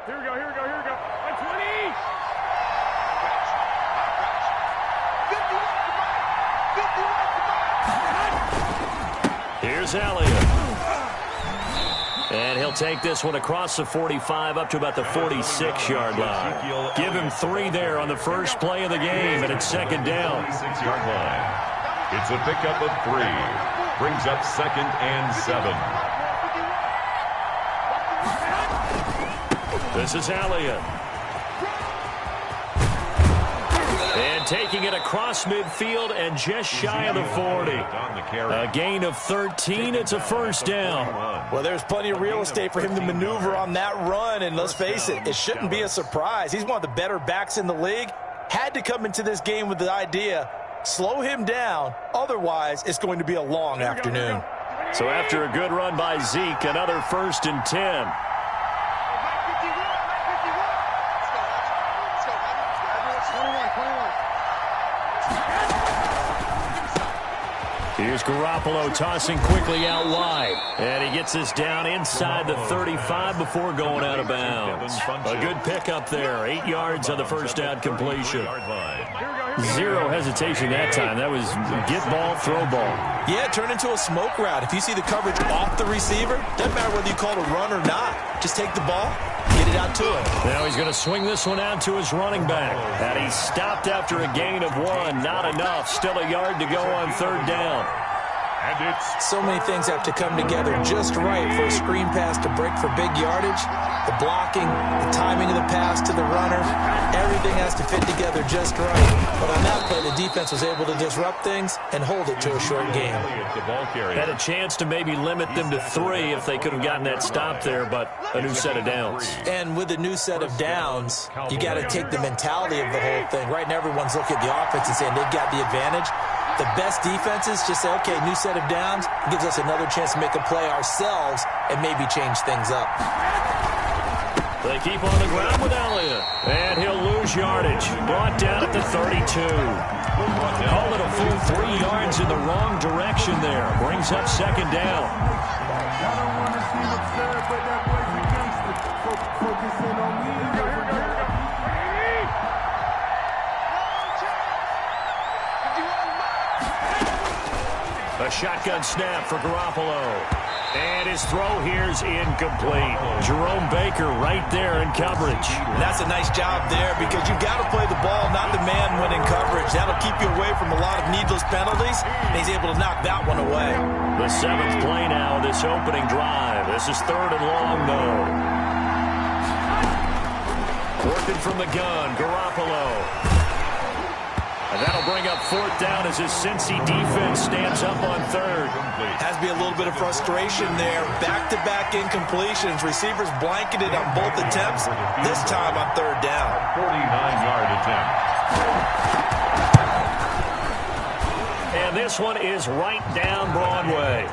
Here we go. By 20. Here's Elliott. And he'll take this one across the 45 up to about the 46-yard line. Give him 3 there on the first play of the game, and it's second down. 46-yard line. It's a pickup of 3. Brings up 2nd and 7. This is Elliott. And taking it across midfield and just shy of the 40. A gain of 13. It's a first down. Well, there's plenty of real estate for him to maneuver on that run. And let's face it, it shouldn't be a surprise. He's one of the better backs in the league. Had to come into this game with the idea, slow him down. Otherwise, it's going to be a long afternoon. So after a good run by Zeke, another 1st and 10. Here's Garoppolo tossing quickly out wide. And he gets this down inside the 35 before going out of bounds. A good pickup there. 8 yards on the first down completion. 0 hesitation that time. That was get ball, throw ball. Yeah, turn into a smoke route. If you see the coverage off the receiver, doesn't matter whether you call it a run or not. Just take the ball, get it out to him. Now he's going to swing this one out to his running back. And he's stopped after a gain of 1. Not enough. Still a yard to go on 3rd down. And it's so many things have to come together just right for a screen pass to break for big yardage. The blocking, the timing of the pass to the runner, everything has to fit together just right. But on that play, the defense was able to disrupt things and hold it to a short game. Had a chance to maybe limit them to 3 if they could have gotten that stop there, but a new set of downs. And with a new set of downs, you got to take the mentality of the whole thing. Right now, everyone's looking at the offense and saying they've got the advantage. The best defenses just say, okay, new set of downs, gives us another chance to make a play ourselves and maybe change things up. They keep on the ground with Elliott. And he'll lose yardage. Brought down at the 32. Call it a full 3 yards in the wrong direction there. Brings up second down. A shotgun snap for Garoppolo. And his throw here's incomplete. Jerome Baker right there in coverage. That's a nice job there because you've got to play the ball, not the man when in coverage. That'll keep you away from a lot of needless penalties, and he's able to knock that one away. The 7th play now, this opening drive. This is 3rd and long, though. Working from the gun, Garoppolo. And that'll bring up 4th down as his Cincy defense stands up on 3rd. Has to be a little bit of frustration there. Back-to-back incompletions. Receivers blanketed on both attempts. This time on 3rd down. 49-yard attempt. And this one is right down Broadway.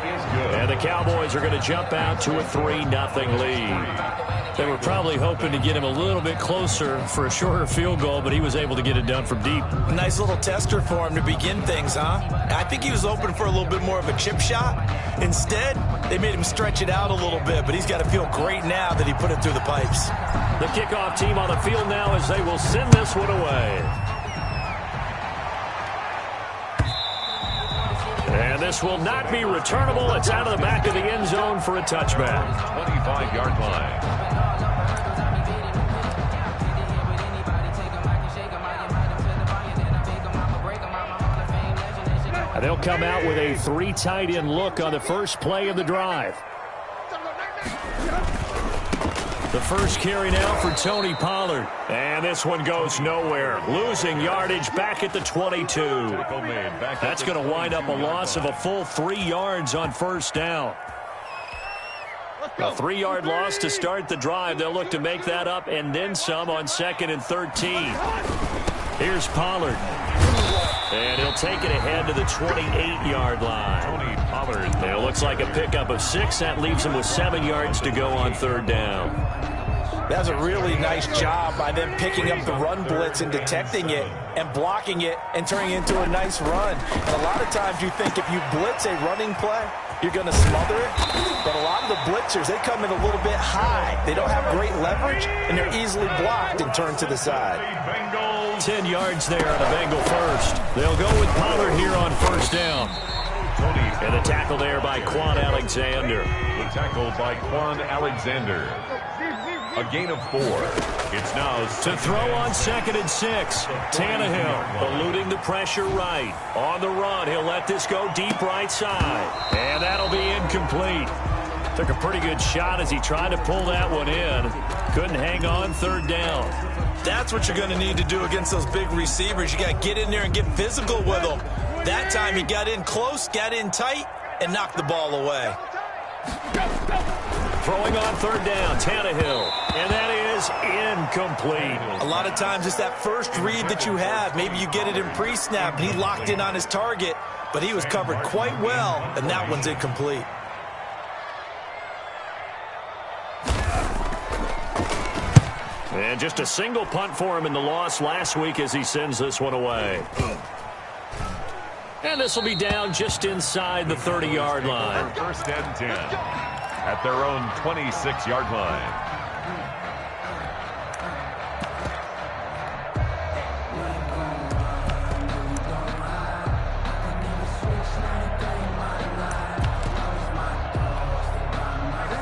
And the Cowboys are going to jump out to a 3-0 lead. They were probably hoping to get him a little bit closer for a shorter field goal, but he was able to get it done from deep. Nice little tester for him to begin things, huh? I think he was open for a little bit more of a chip shot. Instead, they made him stretch it out a little bit, but he's got to feel great now that he put it through the pipes. The kickoff team on the field now as they will send this one away. And this will not be returnable. It's out of the back of the end zone for a touchback. 25-yard line. They'll come out with a 3 tight end look on the first play of the drive. The first carry now for Tony Pollard. And this one goes nowhere. Losing yardage back at the 22. That's going to wind up a loss of a full 3 yards on first down. A 3-yard loss to start the drive. They'll look to make that up and then some on 2nd and 13. Here's Pollard. And he'll take it ahead to the 28-yard line. Tony Pollard. And it looks like a pickup of 6. That leaves him with 7 yards to go on 3rd down. That's a really nice job by them picking up the run blitz and detecting it and blocking it and turning it into a nice run. And a lot of times you think if you blitz a running play, you're going to smother it. But a lot of the blitzers, they come in a little bit high. They don't have great leverage, and they're easily blocked and turned to the side. 10 yards there on a Bengal first. They'll go with Pollard here on first down. And the tackle there by Quan Alexander. The tackle by Quan Alexander. A gain of 4. It's now to throw on 2nd and 6. Tannehill eluding the pressure right. On the run, he'll let this go deep right side. And that'll be incomplete. Took a pretty good shot as he tried to pull that one in. Couldn't hang on 3rd down. That's what you're going to need to do against those big receivers. You got to get in there and get physical with them. That time he got in close, got in tight, and knocked the ball away. Throwing on 3rd down, Tannehill. And that is incomplete. A lot of times it's that first read that you have. Maybe you get it in pre-snap, and he locked in on his target, but he was covered quite well, and that one's incomplete. And just a single punt for him in the loss last week as he sends this one away. And this will be down just inside the 30-yard line. 1st and 10 at their own 26-yard line.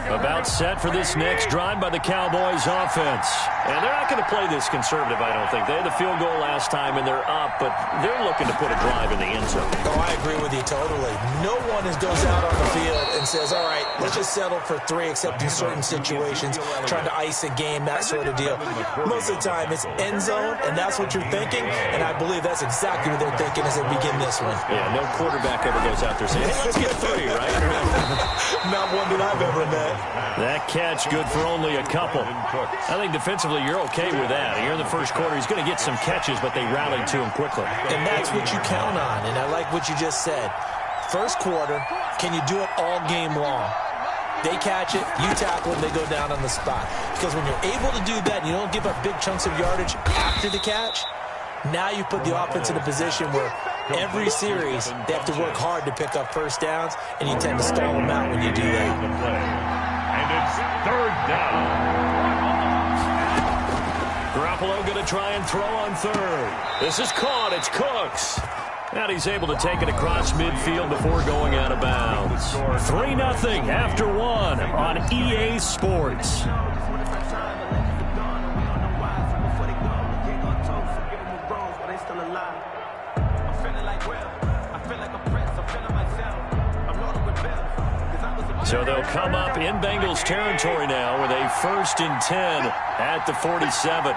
About set for this next drive by the Cowboys offense. And they're not going to play this conservative, I don't think. They had the field goal last time, and they're up, but they're looking to put a drive in the end zone. Oh, I agree with you totally. No one goes out on the field and says, all right, let's just settle for 3, except in certain situations, trying to ice a game, that sort of deal. Most of the time, it's end zone, and that's what you're thinking, and I believe that's exactly what they're thinking as they begin this one. Yeah, no quarterback ever goes out there saying, hey, let's get 3, right? Not one that I've ever met. That catch good for only a couple. I think defensively you're okay with that. Here in the first quarter, he's going to get some catches, but they rallied to him quickly. And that's what you count on, and I like what you just said. First quarter, can you do it all game long? They catch it, you tackle them, they go down on the spot. Because when you're able to do that and you don't give up big chunks of yardage after the catch, now you put the offense in a position where every series they have to work hard to pick up first downs, and you tend to stall them out when you do that. And it's 3rd down. Garoppolo going to try and throw on 3rd. This is caught. It's Cooks. And he's able to take it across midfield before going out of bounds. 3-0 after 1 on EA Sports. So they'll come up in Bengals territory now with a 1st and 10 at the 47.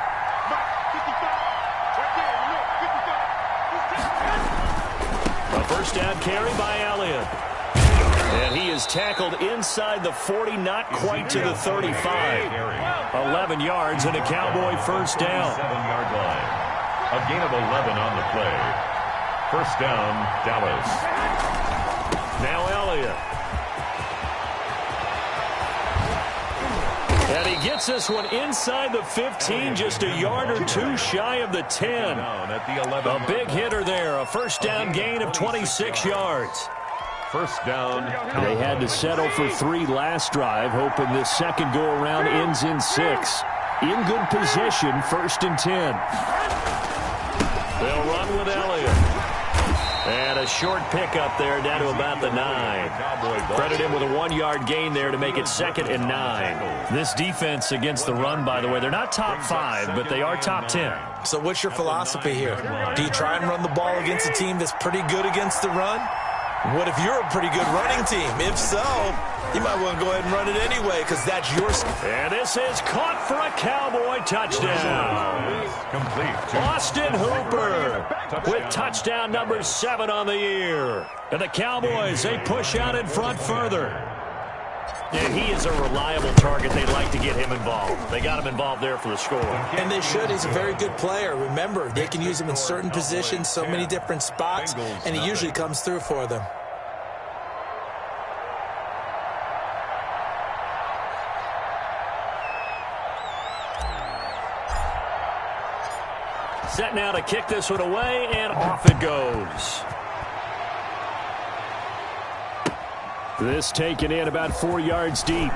A first down carry by Elliott. And he is tackled inside the 40, not quite to the 35. 11 yards and a Cowboy first down. 7-yard line. A gain of 11 on the play. First down, Dallas. Now Elliott. And he gets this one inside the 15, just a yard or 2 shy of the 10. A big hitter there, a first down gain of 26 yards. First down. They had to settle for 3 last drive, hoping this second go-around ends in 6. In good position, 1st and 10. They'll run with Elliott. And a short pickup there down to about the 9. Credit him with a 1-yard gain there to make it 2nd and 9. This defense against the run, by the way, they're not top 5, but they are top 10. So what's your philosophy here? Do you try and run the ball against a team that's pretty good against the run? What if you're a pretty good running team? If so, you might want to go ahead and run it anyway because that's your... And this is caught for a Cowboy touchdown. Complete. Austin Hooper with touchdown number 7 on the year. And the Cowboys, they push out in front further. And he is a reliable target. They'd like to get him involved. They got him involved there for the score. And they should. He's a very good player. Remember, they can use him in certain positions, so many different spots, and he usually comes through for them. Set now to kick this one away, and off it goes. This taken in about 4 yards deep.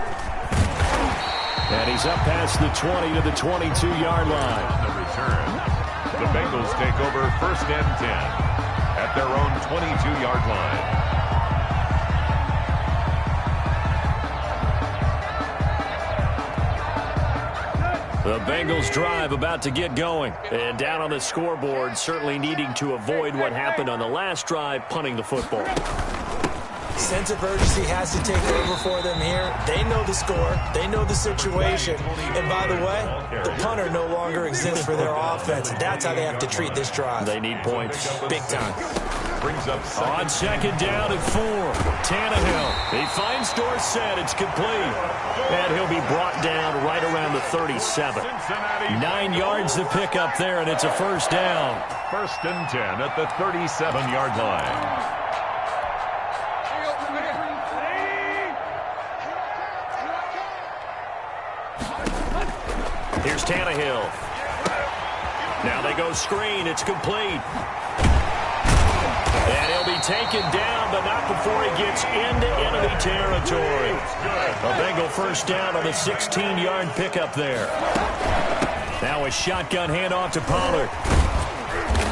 And he's up past the 20 to the 22-yard line. On the return, the Bengals take over 1st and 10 at their own 22-yard line. The Bengals drive about to get going. And down on the scoreboard, certainly needing to avoid what happened on the last drive, punting the football. Sense of urgency has to take over for them here. They know the score. They know the situation. And by the way, the punter no longer exists for their offense. That's how they have to treat this drive. They need points. Big time. Brings up on 2nd down and 4. Tannehill. He finds Dorsett. It's complete. And he'll be brought down right around the 37. 9 yards to pick up there, and it's a 1st down. 1st and 10 at the 37-yard line. Here's Tannehill. Now they go screen. It's complete. And he'll be taken down, but not before he gets into enemy territory. A Bengal 1st down on the 16-yard pickup there. Now a shotgun handoff to Pollard.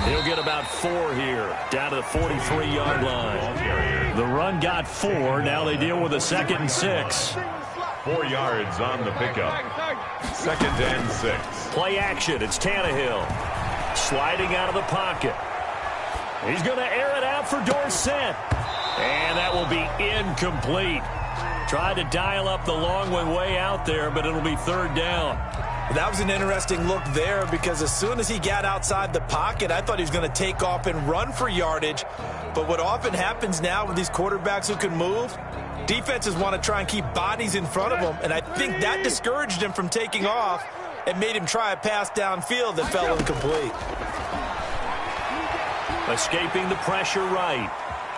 He'll get about 4 here, down to the 43-yard line. The run got 4. Now they deal with a 2nd and 6. 4 yards on the pickup. 2nd and 6. Play action. It's Tannehill. Sliding out of the pocket. He's going to air it out for Dorsett. And that will be incomplete. Tried to dial up the long one way out there, but it'll be 3rd down. That was an interesting look there because as soon as he got outside the pocket, I thought he was going to take off and run for yardage. But what often happens now with these quarterbacks who can move, defenses want to try and keep bodies in front of them, and I think that discouraged him from taking off and made him try a pass downfield that fell incomplete. Escaping the pressure right.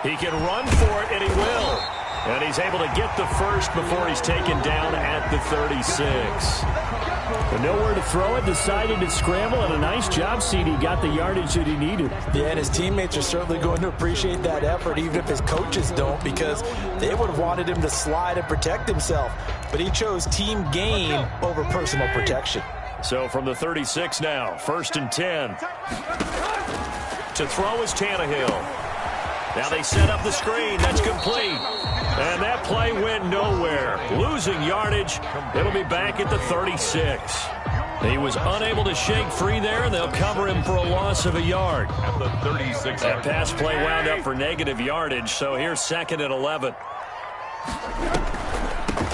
He can run for it, and he will. And he's able to get the 1st before he's taken down at the 36. But nowhere to throw it, decided to scramble, and a nice job, CD. Got the yardage that he needed. Yeah, and his teammates are certainly going to appreciate that effort, even if his coaches don't, because they would have wanted him to slide and protect himself. But he chose team gain over personal protection. So from the 36 now, 1st and 10. To throw is Tannehill. Now they set up the screen. That's complete. And that play went nowhere. Losing yardage. It'll be back at the 36. He was unable to shake free there, and they'll cover him for a loss of a yard. At the 36. That pass play wound up for negative yardage, so here's 2nd and 11.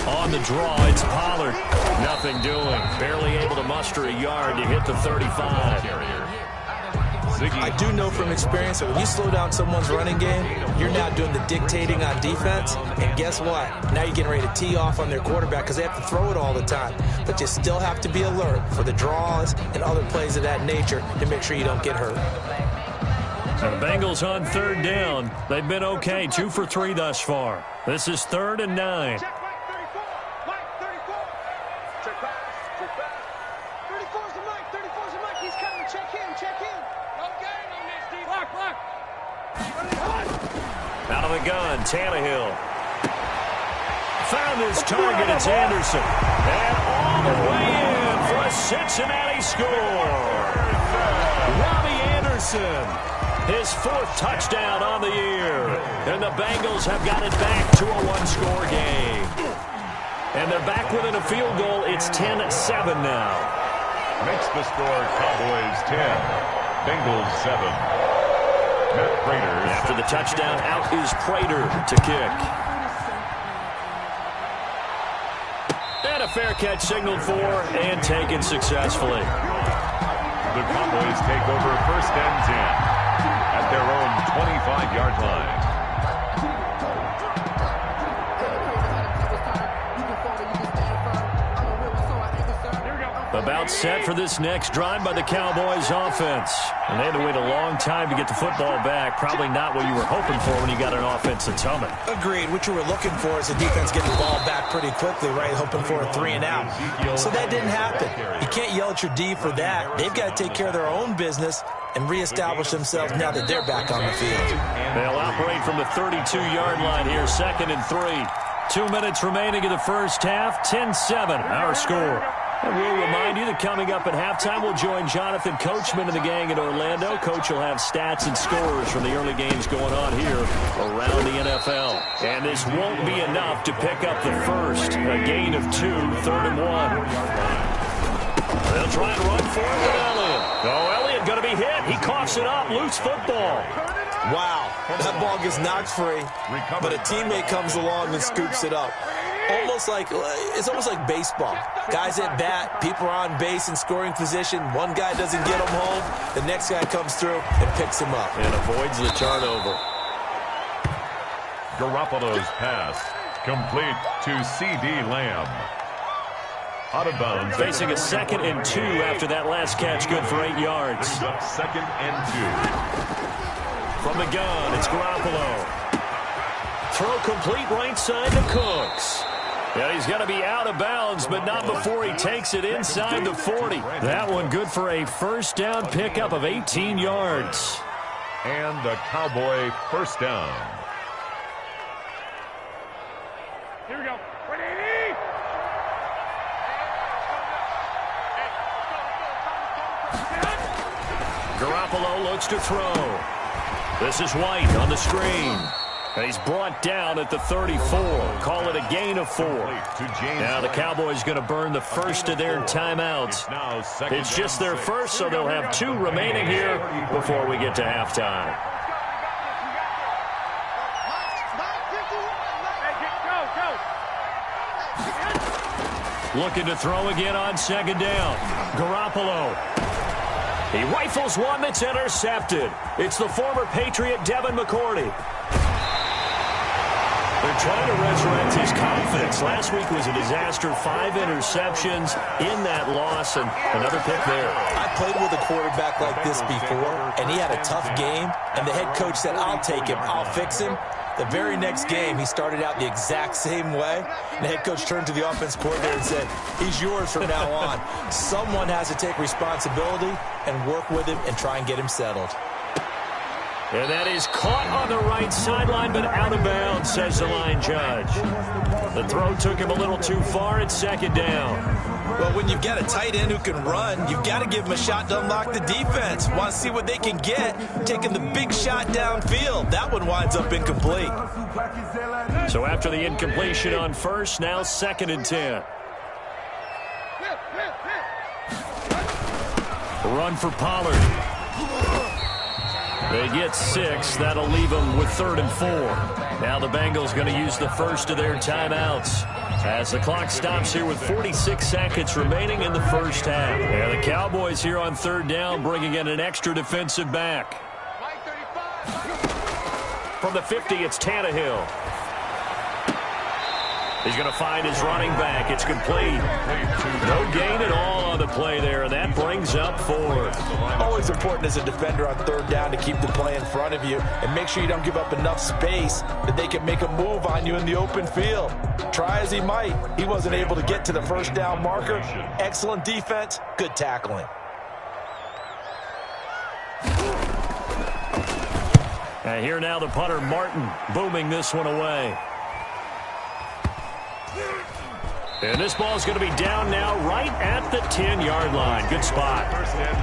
On the draw, it's Pollard. Nothing doing. Barely able to muster a yard to hit the 35. I do know from experience that when you slow down someone's running game, you're now doing the dictating on defense. And guess what? Now you're getting ready to tee off on their quarterback because they have to throw it all the time. But you still have to be alert for the draws and other plays of that nature to make sure you don't get hurt. The Bengals on 3rd down. They've been okay, 2 for 3 thus far. This is 3rd and 9. Out of the gun, Tannehill. Found his target, it's Anderson. And all the way in for a Cincinnati score. Robbie Anderson, his 4th touchdown on the year. And the Bengals have got it back to a 1-score game. And they're back within a field goal. It's 10-7 now. Makes the score Cowboys 10, Bengals 7. Matt Prater. After the touchdown, out is Prater to kick. And a fair catch signaled for and taken successfully. The Cowboys take over 1st and 10 at their own 25-yard line. About set for this next drive by the Cowboys offense. And they had to wait a long time to get the football back. Probably not what you were hoping for when you got an offense that's humming. Agreed. What you were looking for is the defense getting the ball back pretty quickly, right? Hoping for a 3-and-out. So that didn't happen. You can't yell at your D for that. They've got to take care of their own business and reestablish themselves now that they're back on the field. They'll operate from the 32-yard line here, 2nd and 3. 2 minutes remaining in the first half, 10-7, our score. And we'll remind you that coming up at halftime, we'll join Jonathan Coachman and the gang in Orlando. Coach will have stats and scores from the early games going on here around the NFL. And this won't be enough to pick up the first. A gain of 2, 3rd and 1. They'll try and run for it with Elliott. Oh, Elliott going to be hit. He coughs it up. Loose football. Wow, that ball gets knocked free, but a teammate comes along and scoops it up. It's almost like baseball. Guys at bat, people are on base in scoring position. One guy doesn't get him home. The next guy comes through and picks him up. And avoids the turnover. Garoppolo's pass complete to C.D. Lamb. Out of bounds. Facing a 2nd and 2 after that last catch, good for 8 yards. 2nd and 2. From the gun, it's Garoppolo. Throw complete right side to Cooks. Yeah, he's going to be out of bounds, but not before he takes it inside the 40. That one good for a first down pickup of 18 yards. And the Cowboy first down. Here we go. 180. Garoppolo looks to throw. This is White on the screen. And he's brought down at the 34. Call it a gain of 4. Now the Cowboys going to burn the first of their timeouts. It's just their first, so they'll have 2 remaining here before we get to halftime. Looking to throw again on 2nd down. Garoppolo. He rifles one that's intercepted. It's the former Patriot Devin McCourty. They're trying to resurrect his confidence. Last week was a disaster. 5 interceptions in that loss, and another pick there. I played with a quarterback like this before, and he had a tough game, and the head coach said, I'll take him, I'll fix him. The very next game, he started out the exact same way, and the head coach turned to the offense coordinator and said, he's yours from now on. Someone has to take responsibility and work with him and try and get him settled. And that is caught on the right sideline, but out of bounds, says the line judge. The throw took him a little too far. It's 2nd down. Well, when you've got a tight end who can run, you've got to give him a shot to unlock the defense. Want to see what they can get, taking the big shot downfield. That one winds up incomplete. So after the incompletion on first, now 2nd and 10. Run for Pollard. They get 6. That'll leave them with 3rd and 4. Now the Bengals going to use the first of their timeouts as the clock stops here with 46 seconds remaining in the first half. And the Cowboys here on 3rd down bringing in an extra defensive back. From the 50, it's Tannehill. He's going to find his running back. It's complete. No gain at all on the play there, and that brings up 4. Always important as a defender on 3rd down to keep the play in front of you and make sure you don't give up enough space that they can make a move on you in the open field. Try as he might, he wasn't able to get to the first down marker. Excellent defense, good tackling. And here now the punter, Martin, booming this one away. And this ball's going to be down now right at the 10-yard line. Good spot.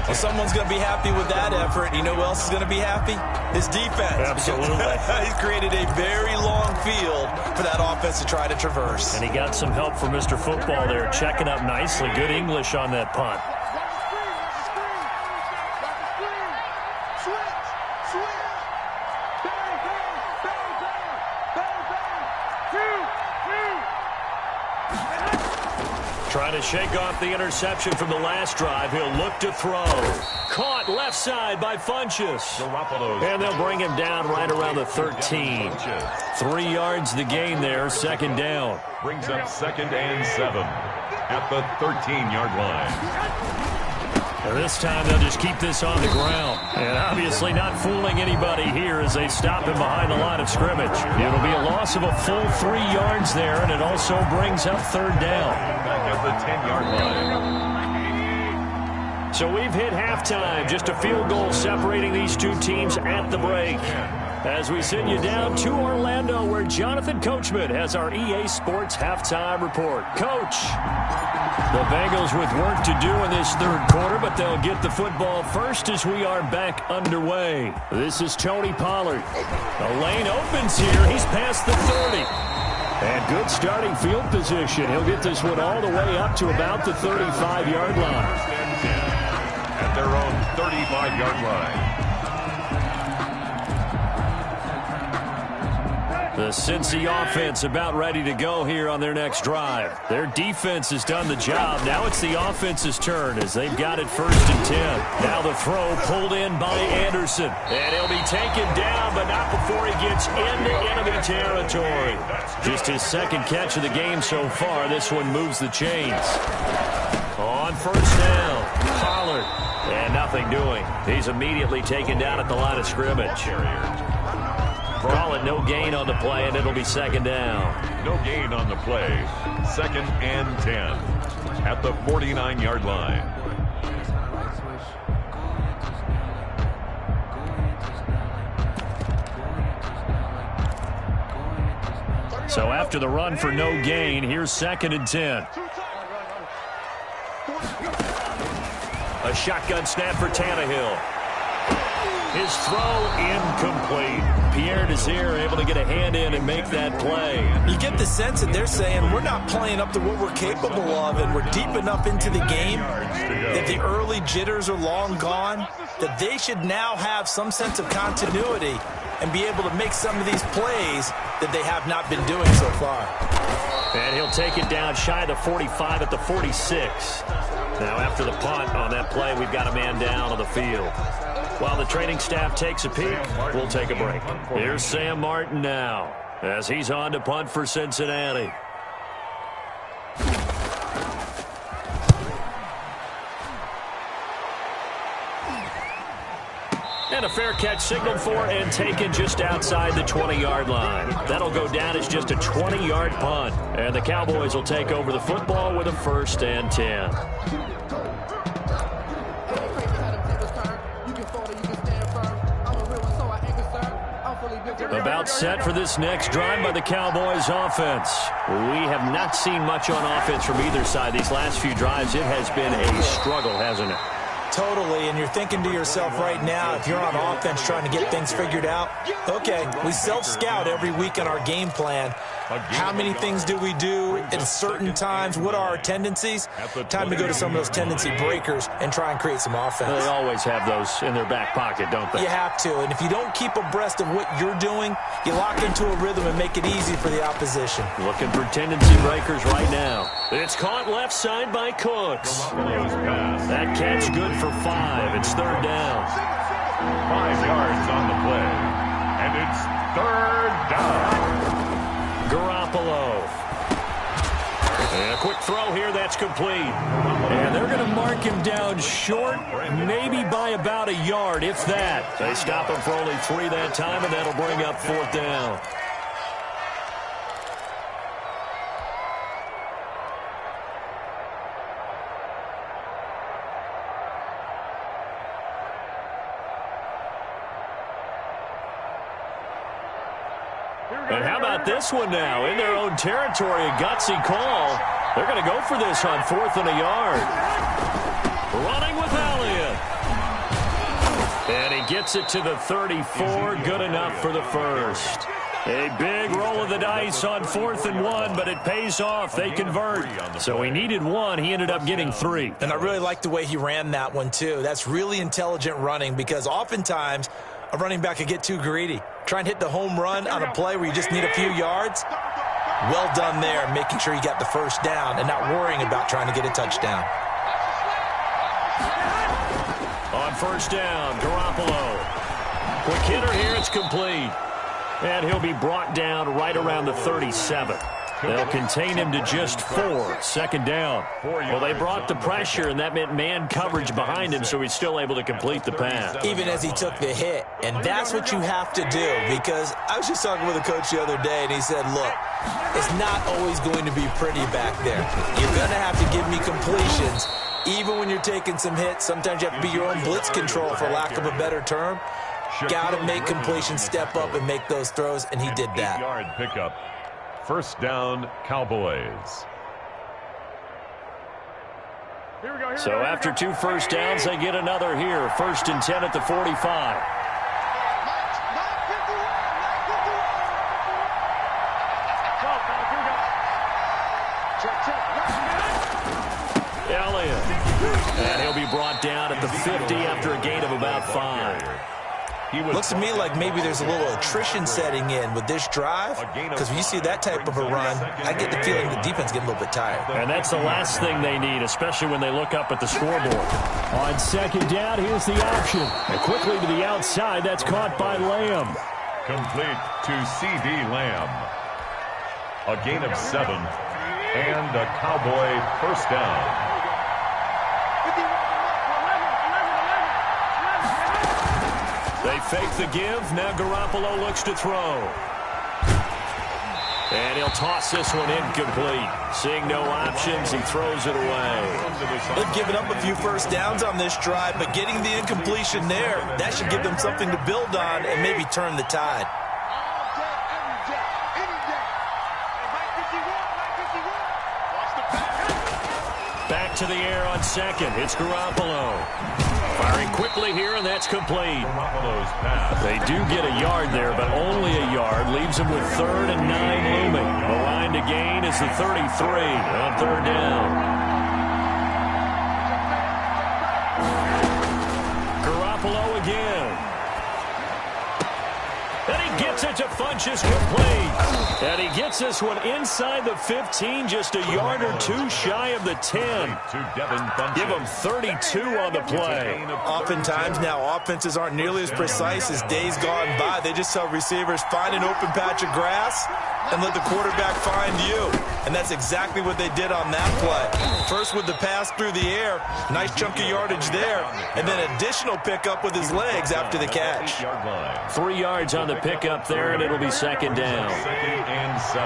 Well, someone's going to be happy with that effort. You know who else is going to be happy? His defense. Absolutely. He's created a very long field for that offense to try to traverse. And he got some help from Mr. Football there, checking up nicely. Good English on that punt. Trying to shake off the interception from the last drive. He'll look to throw. Caught left side by Funchess. And they'll bring him down right around the 13. 3 yards the gain there, 2nd down. Brings up 2nd and 7 at the 13-yard line. And this time they'll just keep this on the ground. And obviously not fooling anybody here as they stop him behind the line of scrimmage. It'll be a loss of a full 3 yards there, and it also brings up 3rd down. Back at the 10-yard line. So we've hit halftime. Just a field goal separating these two teams at the break. As we send you down to Orlando, where Jonathan Coachman has our EA Sports Halftime Report. Coach, the Bengals with work to do in this third quarter, but they'll get the football first as we are back underway. This is Tony Pollard. The lane opens here. He's past the 30. And good starting field position. He'll get this one all the way up to about the 35-yard line. At their own 35-yard line. The Cincy offense about ready to go here on their next drive. Their defense has done the job. Now it's the offense's turn as they've got it 1st and 10. Now the throw pulled in by Anderson. And he'll be taken down, but not before he gets into enemy territory. Just his second catch of the game so far. This one moves the chains. On 1st down, Pollard. And nothing doing. He's immediately taken down at the line of scrimmage. Call it no gain on the play, and it'll be 2nd down. No gain on the play. 2nd and 10 at the 49-yard line. So after the run for no gain, here's 2nd and 10. A shotgun snap for Tannehill. His throw incomplete. Pierre Desir able to get a hand in and make that play. You get the sense that they're saying we're not playing up to what we're capable of, and we're deep enough into the game that the early jitters are long gone, that they should now have some sense of continuity and be able to make some of these plays that they have not been doing so far. And he'll take it down shy of the 45 at the 46. Now after the punt on that play, we've got a man down on the field. While the training staff takes a peek, we'll take a break. Here's Sam Martin now as he's on to punt for Cincinnati. And a fair catch signaled for and taken just outside the 20-yard line. That'll go down as just a 20-yard punt. And the Cowboys will take over the football with a 1st and 10. About set for this next drive by the Cowboys offense. We have not seen much on offense from either side. These last few drives, it has been a struggle, hasn't it? Totally, and you're thinking to yourself right now, if you're on offense trying to get things figured out, okay, we self-scout every week in our game plan. How many things do we do at certain times? What are our tendencies? Time to go to some of those tendency breakers and try and create some offense. They always have those in their back pocket, don't they? You have to, and if you don't keep abreast of what you're doing, you lock into a rhythm and make it easy for the opposition. Looking for tendency breakers right now. It's caught left side by Cooks. That catch good for 5. It's 3rd down. 5 yards on the play. And it's 3rd down. Garoppolo. And a quick throw here, that's complete. And they're going to mark him down short, maybe by about a yard, if that. They stop him for only 3 that time, and that'll bring up 4th down. And how about this one now? In their own territory, a gutsy call. They're going to go for this on 4th and a yard. Running with Elliott. And he gets it to the 34. Good enough for the 1st. A big roll of the dice on 4th and 1, but it pays off. They convert. So he needed 1. He ended up getting 3. And I really like the way he ran that one, too. That's really intelligent running because oftentimes a running back could get too greedy. Try and hit the home run on a play where you just need a few yards. Well done there, making sure you got the 1st down and not worrying about trying to get a touchdown. On 1st down, Garoppolo. Quick hitter here, it's complete. And he'll be brought down right around the 37. They'll contain him to just 4. 2nd down. Well, they brought the pressure, and that meant man coverage behind him, so he's still able to complete the pass. Even as he took the hit. And that's what you have to do, because I was just talking with a coach the other day, and he said, look, it's not always going to be pretty back there. You're going to have to give me completions Even when you're taking some hits, sometimes you have to be your own blitz control, for lack of a better term. Got to make completion step up and make those throws, and he did that. 8-yard pickup. First down, Cowboys. So after 2 first downs, they get another here. 1st and 10 at the 45. Elliott. And he'll be brought down at the 50 after a gain of about 5. Looks to me like maybe there's a little attrition setting in with this drive, because when you see that type of a run, I get the feeling the defense getting a little bit tired. And that's the last thing they need, especially when they look up at the scoreboard. On 2nd down, here's the option. And quickly to the outside, that's caught by Lamb. Complete to C.D. Lamb. A gain of 7 and a Cowboy first down. They fake the give. Now Garoppolo looks to throw. And he'll toss this one incomplete. Seeing no options, he throws it away. They've given up a few first downs on this drive, but getting the incompletion there, that should give them something to build on and maybe turn the tide. Back to the air on 2nd. It's Garoppolo. Firing quickly here, and that's complete. They do get a yard there, but only a yard. Leaves them with 3rd and 9 looming. The line to gain is the 33 on 3rd down. Garoppolo again. And he gets it to Funchess complete. And he gets this one inside the 15, just a yard or 2 shy of the 10. Give him 32 on the play. Oftentimes now, offenses aren't nearly as precise as days gone by. They just tell receivers, find an open patch of grass and let the quarterback find you. And that's exactly what they did on that play. First with the pass through the air, nice chunky yardage there, and then additional pickup with his legs after the catch. 3 yards on the pickup there, and it'll be 2nd down. 2nd and 7.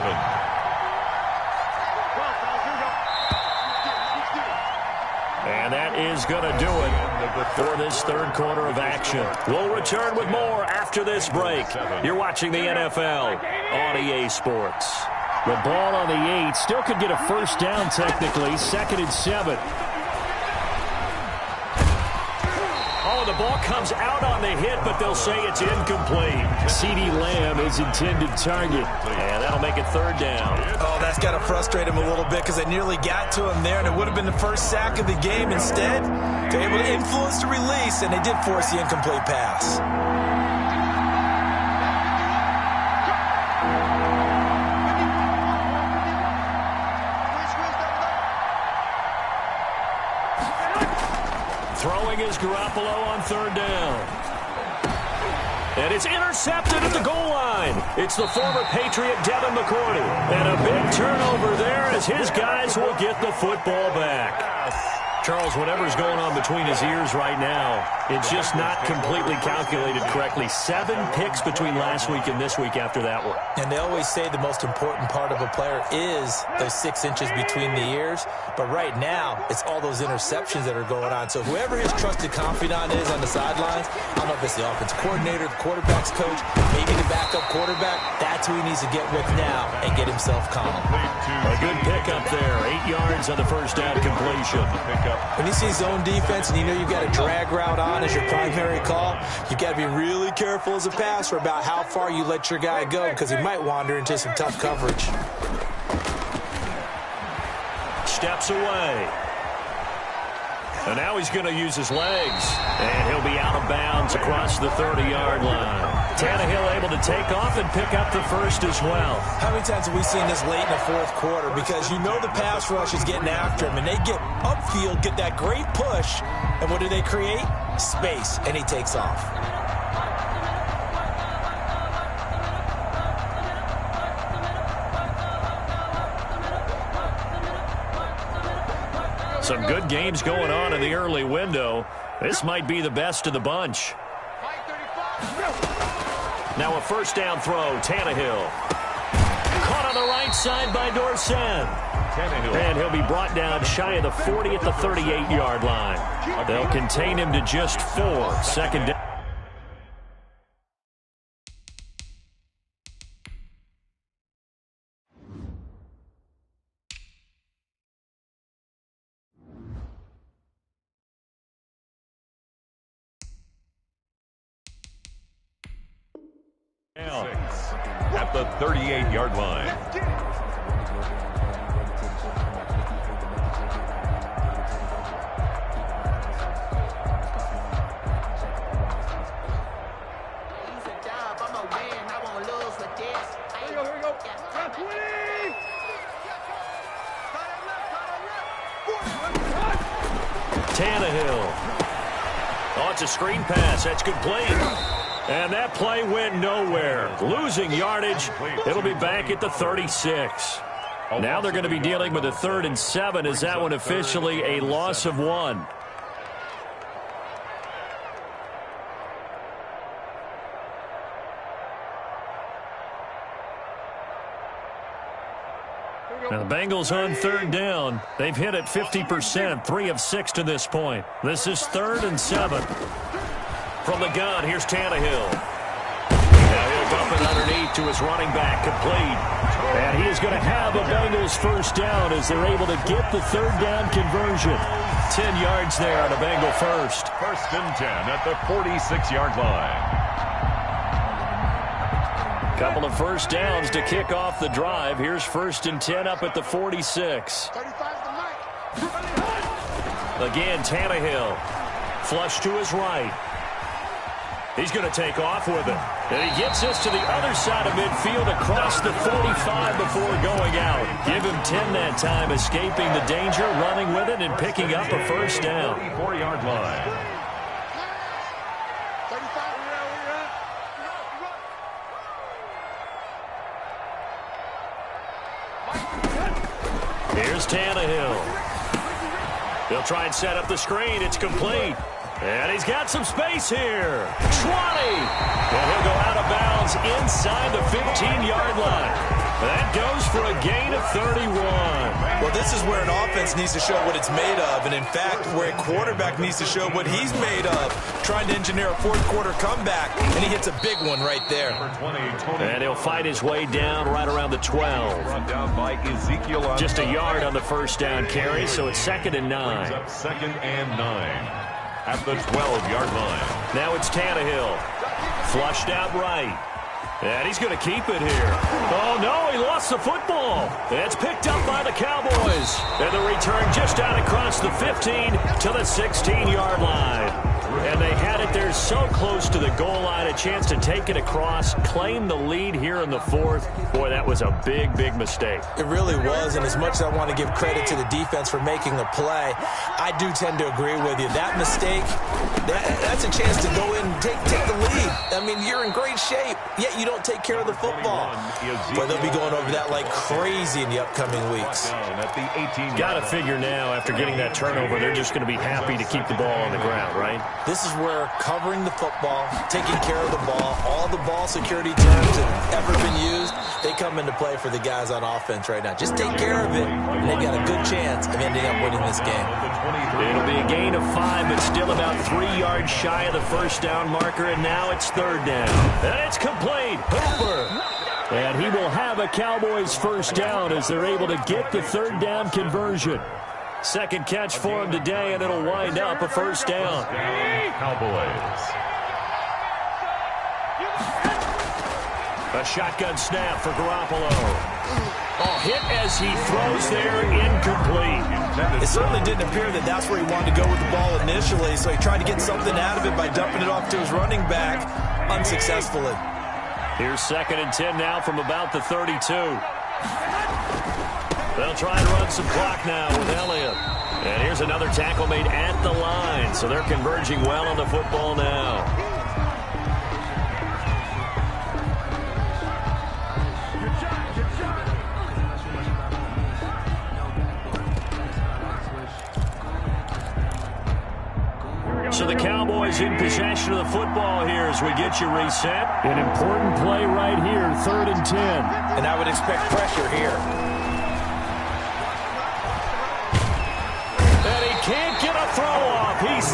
And that is going to do it for this 3rd quarter of action. We'll return with more after this break. You're watching the NFL on EA Sports. The ball on the 8. Still could get a first down technically. 2nd and 7. Oh, the ball comes out on the hit, but they'll say it's incomplete. C.D. Lamb is intended target. And that'll make it 3rd down. Oh, that's got to frustrate him a little bit, because they nearly got to him there, and it would have been the first sack of the game. Instead, they're able to influence the release, and they did force the incomplete pass. Throwing is Garoppolo on 3rd down. And it's intercepted at the goal line. It's the former Patriot Devin McCourty. And a big turnover there as his guys will get the football back. Charles, whatever's going on between his ears right now, it's just not completely calculated correctly. 7 picks between last week and this week after that one. And they always say the most important part of a player is those 6 inches between the ears. But right now, it's all those interceptions that are going on. So whoever his trusted confidant is on the sidelines, I don't know if it's the offensive coordinator, the quarterback's coach, maybe the backup quarterback, that's who he needs to get with now and get himself calm. A good pickup there. 8 yards on the first down completion. When you see zone defense and you know you've got a drag route on as your primary call, you've got to be really careful as a passer about how far you let your guy go, because he might wander into some tough coverage. Steps away. And now he's going to use his legs. And he'll be out of bounds across the 30-yard line. Tannehill able to take off and pick up the first as well. How many times have we seen this late in the 4th quarter? Because you know the pass rush is getting after him, and they get upfield, get that great push, and what do they create? Space, and he takes off. Some good games going on in the early window. This might be the best of the bunch. Now a first down throw, Tannehill. Caught on the right side by Dorsett. And he'll be brought down shy of the 40 at the 38-yard line. They'll contain him to just 4. Second down. At the 38-yard line. Here we go. Round 20. Tannehill. Oh, it's a screen pass. That's complete. And that play went nowhere. Losing yardage. It'll be back at the 36. Now they're going to be dealing with a 3rd and 7. Is that one officially a loss of 1? Now the Bengals on 3rd down. They've hit it 50%, 3 of 6 to this point. This is 3rd and 7. From the gun, here's Tannehill. Now he'll dump it underneath to his running back, complete. And he is going to have a Bengals first down as they're able to get the 3rd down conversion. 10 yards there on a Bengal first. 1st and 10 at the 46-yard line. Couple of first downs to kick off the drive. Here's 1st and 10 up at the 46. Again, Tannehill. Flush to his right. He's going to take off with it. And he gets this to the other side of midfield across the 45 before going out. Give him 10 that time, escaping the danger, running with it, and picking up a first down. 34-yard line. Here's Tannehill. He'll try and set up the screen. It's complete. And he's got some space here. 20. And he'll go out of bounds inside the 15-yard line. That goes for a gain of 31. Well, this is where an offense needs to show what it's made of. And, in fact, where a quarterback needs to show what he's made of. Trying to engineer a fourth-quarter comeback. And he hits a big one right there. And he'll fight his way down right around the 12. Run down by Ezekiel. Just a yard on the first down carry, so it's 2nd and 9. 2nd and 9. At the 12-yard line. Now it's Tannehill. Flushed out right. And he's going to keep it here. Oh, no, he lost the football. It's picked up by the Cowboys. And the return just out across the 15 to the 16-yard line. And they had it there so close to the goal line, a chance to take it across, claim the lead here in the 4th. Boy, that was a big, big mistake. It really was, and as much as I want to give credit to the defense for making the play, I do tend to agree with you. That mistake, that's a chance to go in and take the lead. I mean, you're in great shape, yet you don't take care of the football. But they'll be going over that like crazy in the upcoming weeks. Got to figure now, after getting that turnover, they're just going to be happy to keep the ball on the ground, right? This is where covering the football, taking care of the ball, all the ball security terms that have ever been used, they come into play for the guys on offense right now. Just take care of it, and they've got a good chance of ending up winning this game. It'll be a gain of 5, but still about 3 yards shy of the first down marker, and now it's 3rd down. And it's complete. Hooper. And he will have a Cowboys first down as they're able to get the 3rd down conversion. Second catch for him today, and it'll wind up a first down. Cowboys. A shotgun snap for Garoppolo. Oh, hit as he throws there, incomplete. It certainly didn't appear that that's where he wanted to go with the ball initially, so he tried to get something out of it by dumping it off to his running back unsuccessfully. Here's 2nd and 10 now from about the 32. They'll try and run some clock now with Elliott. And here's another tackle made at the line, so they're converging well on the football now. So the Cowboys in possession of the football here as we get you reset. An important play right here, 3rd and 10. And I would expect pressure here.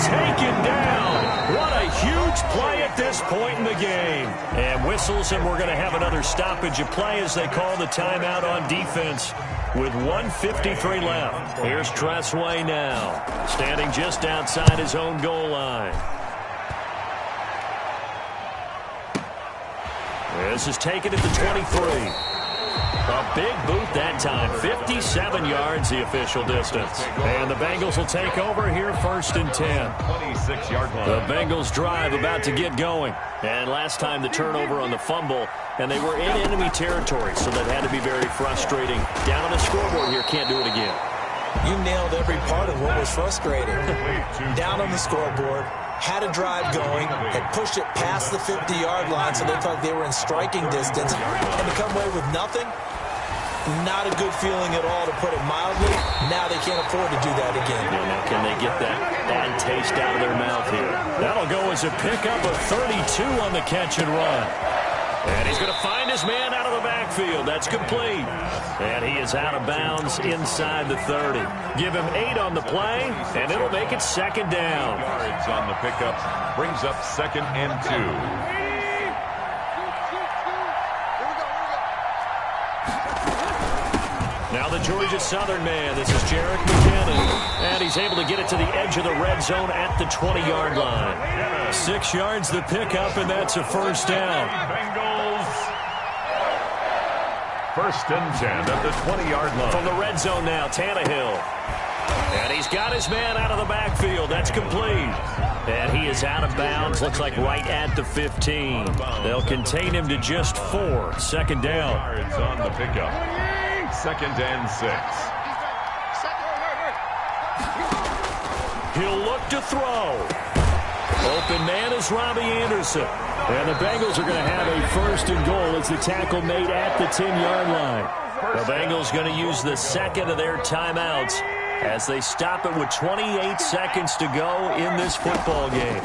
taken down. What a huge play at this point in the game. And whistles, and we're going to have another stoppage of play as they call the timeout on defense with 1:53 left. Here's Tressway now, standing just outside his own goal line. This is taken at the 23. A big boot that time. 57 yards the official distance. And the Bengals will take over here 1st and 10. 26-yard line. The Bengals drive about to get going. And last time the turnover on the fumble, and they were in enemy territory, so that had to be very frustrating. Down on the scoreboard here, can't do it again. You nailed every part of what was frustrating. Down on the scoreboard, had a drive going, had pushed it past the 50-yard line, so they felt like they were in striking distance, and to come away with nothing, not a good feeling at all, to put it mildly. Now they can't afford to do that again. Yeah, now can they get that bad taste out of their mouth here? That'll go as a pickup of 32 on the catch and run. And he's going to find his man out of the backfield. That's complete. And he is out of bounds inside the 30. Give him 8 on the play, and it'll make it 2nd down. Yards on the pickup brings up 2nd and 2. Now the Georgia Southern man. This is Jarek McKinnon. And he's able to get it to the edge of the red zone at the 20-yard line. 6 yards the pickup, and that's a 1st down. Bengals. 1st and 10 at the 20-yard line. From the red zone now, Tannehill. And he's got his man out of the backfield. That's complete. And he is out of bounds. Looks like right at the 15. They'll contain him to just 4. 2nd down. Yards on the pickup. 2nd and 6. He'll look to throw. Open man is Robbie Anderson. And the Bengals are going to have a 1st and goal as the tackle made at the 10-yard line. The Bengals going to use the 2nd of their timeouts as they stop it with 28 seconds to go in this football game.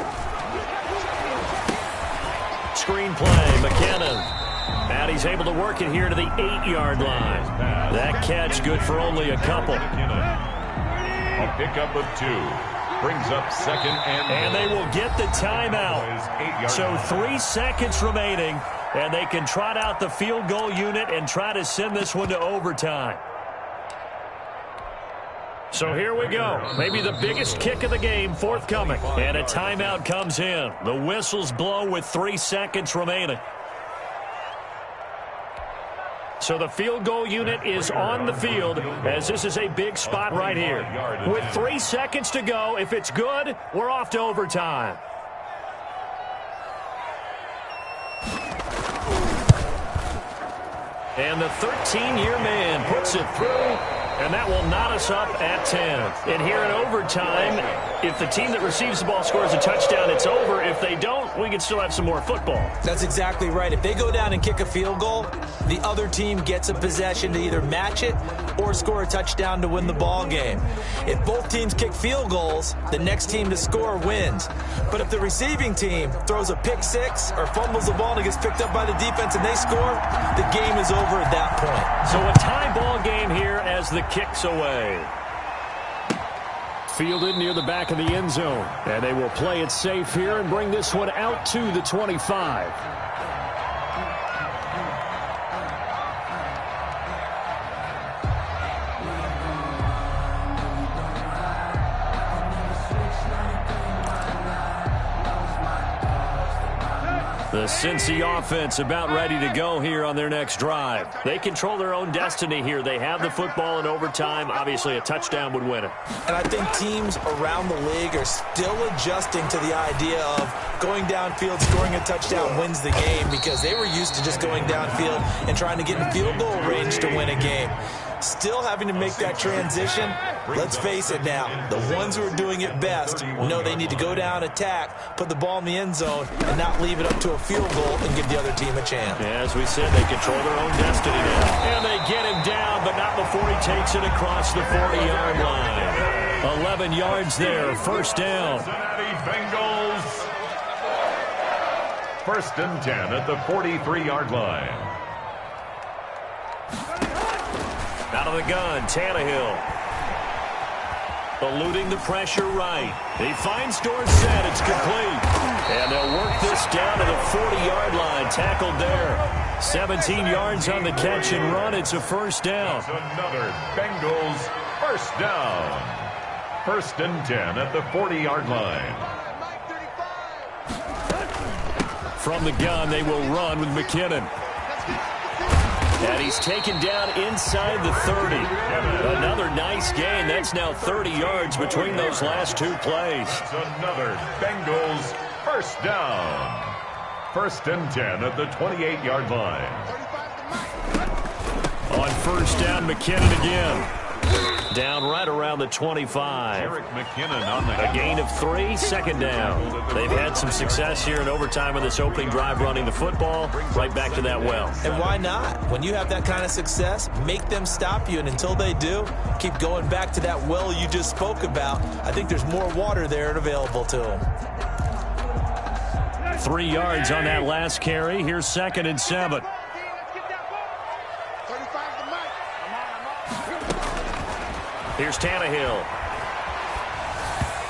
Screen play, McKinnon. And he's able to work it here to the 8-yard line. That catch good for only a couple. A pickup of 2. Brings up 2nd and 4. And they will get the timeout. So 3 seconds remaining, and they can trot out the field goal unit and try to send this one to overtime. So here we go. Maybe the biggest kick of the game forthcoming. And a timeout comes in. The whistles blow with 3 seconds remaining. So the field goal unit is on the field as this is a big spot right here. With 3 seconds to go, if it's good, we're off to overtime. And the 13-year man puts it through, and that will knot us up at 10. And here in overtime, if the team that receives the ball scores a touchdown, it's over. If they don't, we can still have some more football. That's exactly right. If they go down and kick a field goal, the other team gets a possession to either match it or score a touchdown to win the ball game. If both teams kick field goals, the next team to score wins. But if the receiving team throws a pick 6 or fumbles the ball and it gets picked up by the defense and they score, the game is over at that point. So a tie ball game here as the kick's away. Fielded near the back of the end zone. And they will play it safe here and bring this one out to the 25. The Cincy offense about ready to go here on their next drive. They control their own destiny here. They have the football in overtime. Obviously, a touchdown would win it. And I think teams around the league are still adjusting to the idea of going downfield, scoring a touchdown wins the game, because they were used to just going downfield and trying to get in field goal range to win a game. Still having to make that transition. Let's face it now, the ones who are doing it best know they need to go down, attack, put the ball in the end zone, and not leave it up to a field goal and give the other team a chance. Yeah, as we said, they control their own destiny now. And they get him down, but not before he takes it across the 40-yard line. 11 yards there, 1st down. Cincinnati Bengals. 1st and 10 at the 43-yard line. Out of the gun, Tannehill. Eluding the pressure right. He finds Dorsett. It's complete. And they'll work this down to the 40-yard line. Tackled there. 17 yards on the catch and run. It's a first down. It's another Bengals first down. 1st and 10 at the 40-yard line. From the gun, they will run with McKinnon. And he's taken down inside the 30. Another nice gain. That's now 30 yards between those last two plays. It's another Bengals first down. 1st and 10 at the 28-yard line. On first down, McKinnon again. Down right around the 25. Eric McKinnon on the A gain of 3, second down. They've had some success here in overtime on this opening drive running the football. Right back to that well. And why not? When you have that kind of success, make them stop you. And until they do, keep going back to that well you just spoke about. I think there's more water there and available to them. 3 yards on that last carry. Here's 2nd and 7. Here's Tannehill.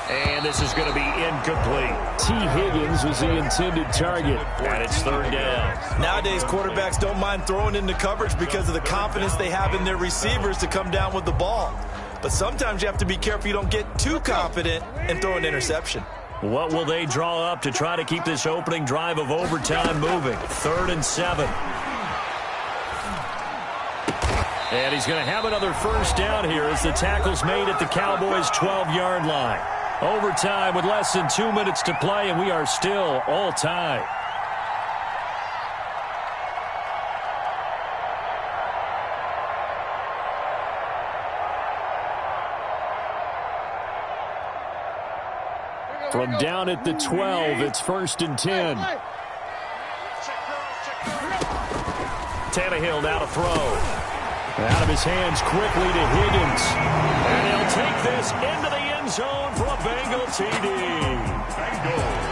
And this is going to be incomplete. T. Higgins was the intended target. And it's 3rd down. Nowadays, quarterbacks don't mind throwing into coverage because of the confidence they have in their receivers to come down with the ball. But sometimes you have to be careful you don't get too confident and throw an interception. What will they draw up to try to keep this opening drive of overtime moving? 3rd and 7. And he's going to have another first down here as the tackle's made at the Cowboys' 12-yard line. Overtime with less than 2 minutes to play, and we are still all tied. From down at the 12, it's 1st and 10. Tannehill now to throw. Out of his hands quickly to Higgins. And he'll take this into the end zone for a Bengal TD. Bengals